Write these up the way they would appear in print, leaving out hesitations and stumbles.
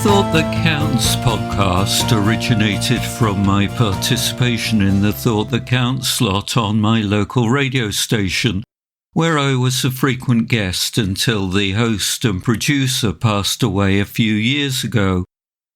Thought That Counts podcast originated from my participation in the Thought That Counts slot on my local radio station, where I was a frequent guest until the host and producer passed away a few years ago.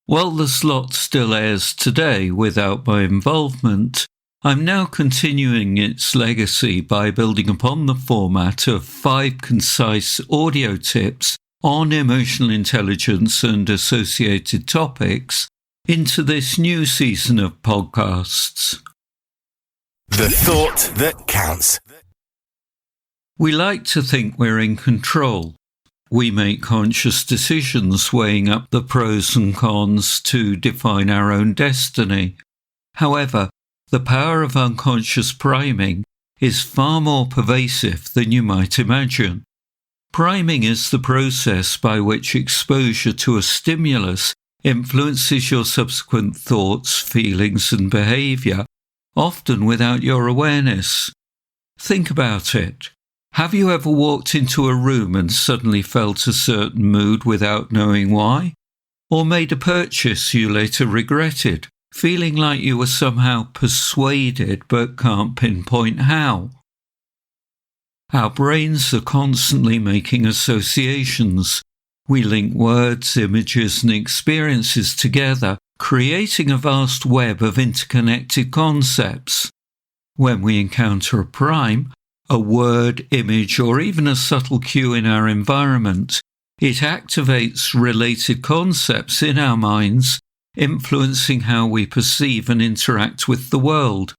While the slot still airs today without my involvement, I'm now continuing its legacy by building upon the format of 5 concise audio tips on emotional intelligence and associated topics into this new season of podcasts. The Thought That Counts. We like to think we're in control. We make conscious decisions weighing up the pros and cons to define our own destiny. However, the power of unconscious priming is far more pervasive than you might imagine. Priming is the process by which exposure to a stimulus influences your subsequent thoughts, feelings, and behaviour, often without your awareness. Think about it. Have you ever walked into a room and suddenly felt a certain mood without knowing why? Or made a purchase you later regretted, feeling like you were somehow persuaded but can't pinpoint how? Our brains are constantly making associations. We link words, images, and experiences together, creating a vast web of interconnected concepts. When we encounter a prime, a word, image, or even a subtle cue in our environment, it activates related concepts in our minds, influencing how we perceive and interact with the world.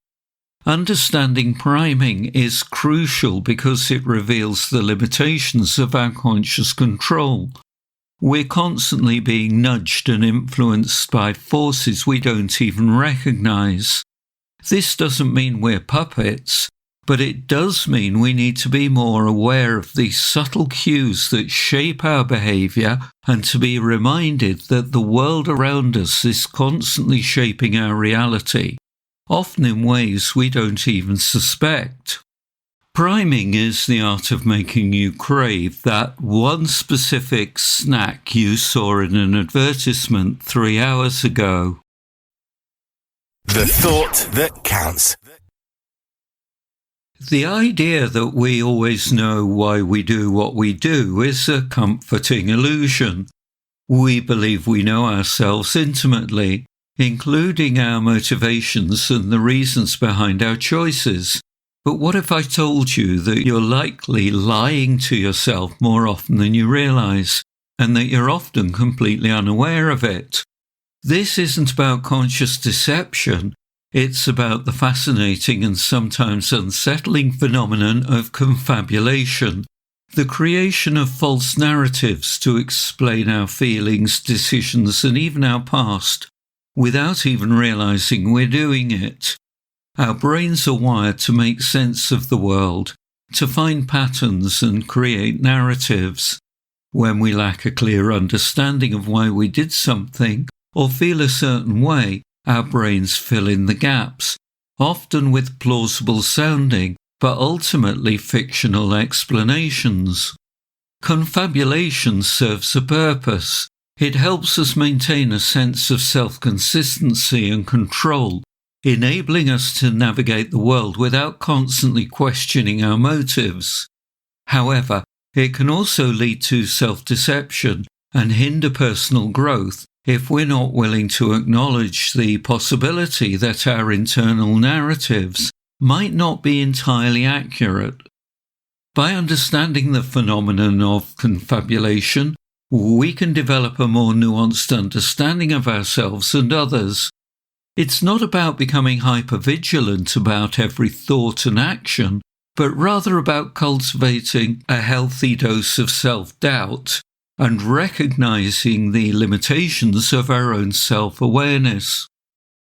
Understanding priming is crucial because it reveals the limitations of our conscious control. We're constantly being nudged and influenced by forces we don't even recognize. This doesn't mean we're puppets, but it does mean we need to be more aware of these subtle cues that shape our behaviour and to be reminded that the world around us is constantly shaping our reality, often in ways we don't even suspect. Priming is the art of making you crave that one specific snack you saw in an advertisement 3 hours ago. The Thought That Counts. The idea that we always know why we do what we do is a comforting illusion. We believe we know ourselves intimately, including our motivations and the reasons behind our choices. But what if I told you that you're likely lying to yourself more often than you realise, and that you're often completely unaware of it? This isn't about conscious deception. It's about the fascinating and sometimes unsettling phenomenon of confabulation, the creation of false narratives to explain our feelings, decisions, and even our past, without even realizing we're doing it. Our brains are wired to make sense of the world, to find patterns and create narratives. When we lack a clear understanding of why we did something or feel a certain way, our brains fill in the gaps, often with plausible sounding, but ultimately fictional explanations. Confabulation serves a purpose. It helps us maintain a sense of self-consistency and control, enabling us to navigate the world without constantly questioning our motives. However, it can also lead to self-deception and hinder personal growth if we're not willing to acknowledge the possibility that our internal narratives might not be entirely accurate. By understanding the phenomenon of confabulation, we can develop a more nuanced understanding of ourselves and others. It's not about becoming hypervigilant about every thought and action, but rather about cultivating a healthy dose of self-doubt and recognizing the limitations of our own self-awareness.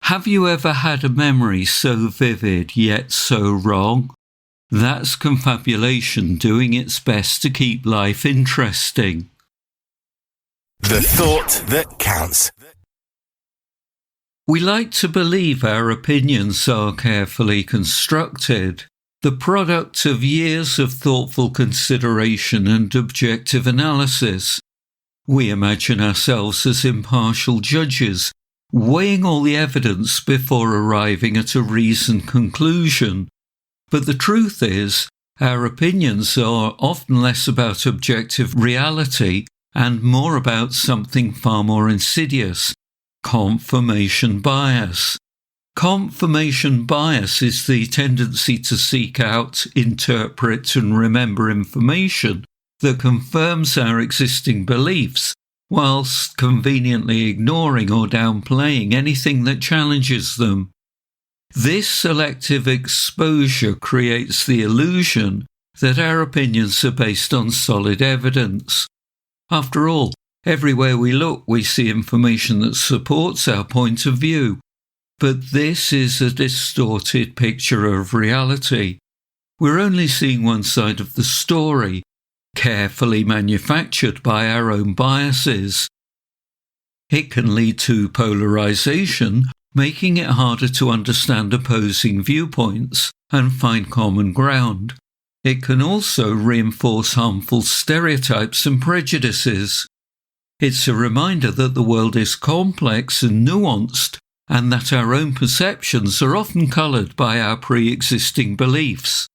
Have you ever had a memory so vivid yet so wrong? That's confabulation doing its best to keep life interesting. The Thought That Counts. We like to believe our opinions are carefully constructed, the product of years of thoughtful consideration and objective analysis. We imagine ourselves as impartial judges, weighing all the evidence before arriving at a reasoned conclusion. But the truth is, our opinions are often less about objective reality and more about something far more insidious: confirmation bias. Confirmation bias is the tendency to seek out, interpret, and remember information that confirms our existing beliefs, whilst conveniently ignoring or downplaying anything that challenges them. This selective exposure creates the illusion that our opinions are based on solid evidence. After all, everywhere we look, we see information that supports our point of view. But this is a distorted picture of reality. We're only seeing one side of the story, carefully manufactured by our own biases. It can lead to polarization, making it harder to understand opposing viewpoints and find common ground. It can also reinforce harmful stereotypes and prejudices. It's a reminder that the world is complex and nuanced, and that our own perceptions are often coloured by our pre-existing beliefs.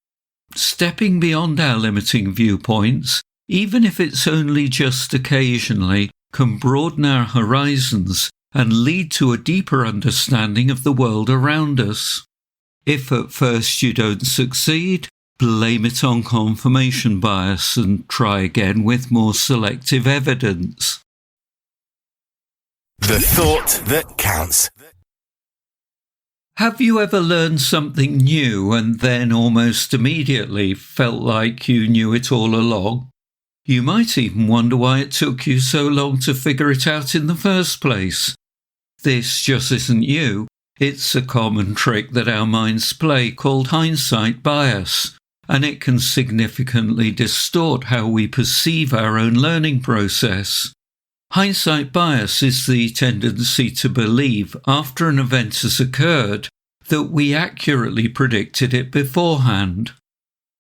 Stepping beyond our limiting viewpoints, even if it's only just occasionally, can broaden our horizons and lead to a deeper understanding of the world around us. If at first you don't succeed, blame it on confirmation bias and try again with more selective evidence. The thought that counts. Have you ever learned something new and then almost immediately felt like you knew it all along? You might even wonder why it took you so long to figure it out in the first place. This just isn't you. It's a common trick that our minds play called hindsight bias, and it can significantly distort how we perceive our own learning process. Hindsight bias is the tendency to believe, after an event has occurred, that we accurately predicted it beforehand.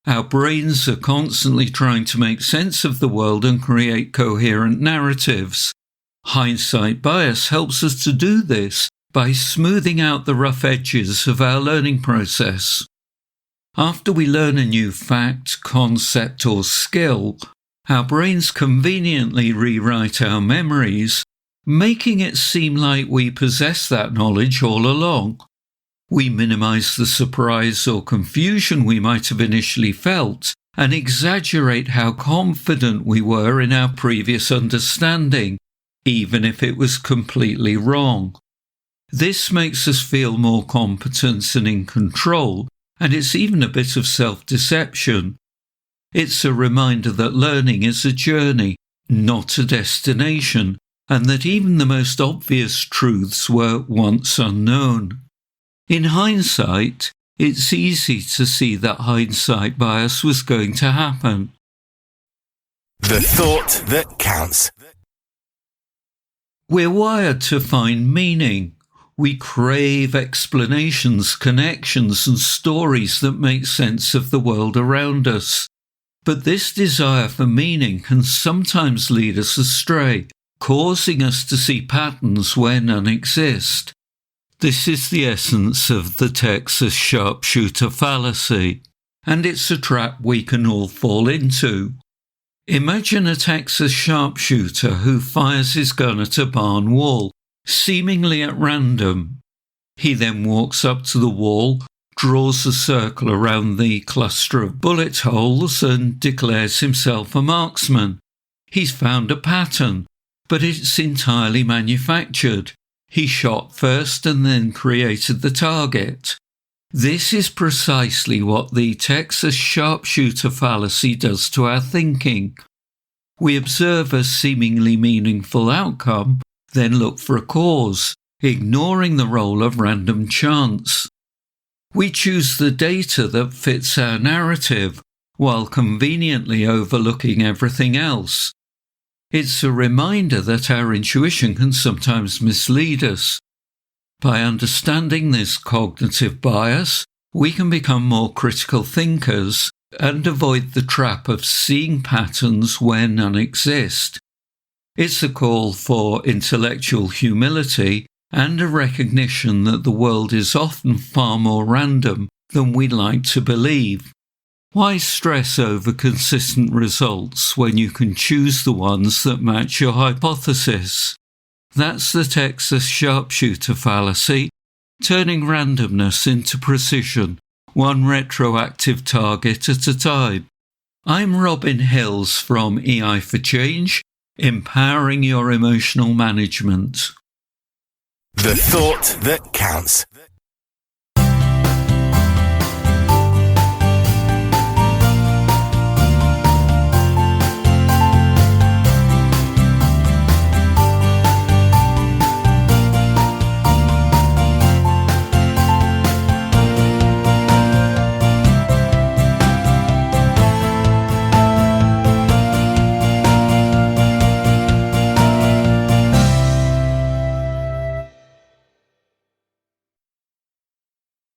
Our brains are constantly trying to make sense of the world and create coherent narratives. Hindsight bias helps us to do this by smoothing out the rough edges of our learning process. After we learn a new fact, concept, or skill, our brains conveniently rewrite our memories, making it seem like we possess that knowledge all along. We minimize the surprise or confusion we might have initially felt and exaggerate how confident we were in our previous understanding, even if it was completely wrong. This makes us feel more competent and in control, and it's even a bit of self-deception. It's a reminder that learning is a journey, not a destination, and that even the most obvious truths were once unknown. In hindsight, it's easy to see that hindsight bias was going to happen. The thought that counts. We're wired to find meaning. We crave explanations, connections, and stories that make sense of the world around us. But this desire for meaning can sometimes lead us astray, causing us to see patterns where none exist. This is the essence of the Texas Sharpshooter fallacy, and it's a trap we can all fall into. Imagine a Texas sharpshooter who fires his gun at a barn wall, seemingly at random. He then walks up to the wall, draws a circle around the cluster of bullet holes and declares himself a marksman. He's found a pattern, but it's entirely manufactured. He shot first and then created the target. This is precisely what the Texas sharpshooter fallacy does to our thinking. We observe a seemingly meaningful outcome, then look for a cause, ignoring the role of random chance. We choose the data that fits our narrative, while conveniently overlooking everything else. It's a reminder that our intuition can sometimes mislead us. By understanding this cognitive bias, we can become more critical thinkers and avoid the trap of seeing patterns where none exist. It's a call for intellectual humility and a recognition that the world is often far more random than we like to believe. Why stress over consistent results when you can choose the ones that match your hypothesis? That's the Texas Sharpshooter fallacy, turning randomness into precision, one retroactive target at a time. I'm Robin Hills from EI for Change, empowering your emotional management. The thought that counts.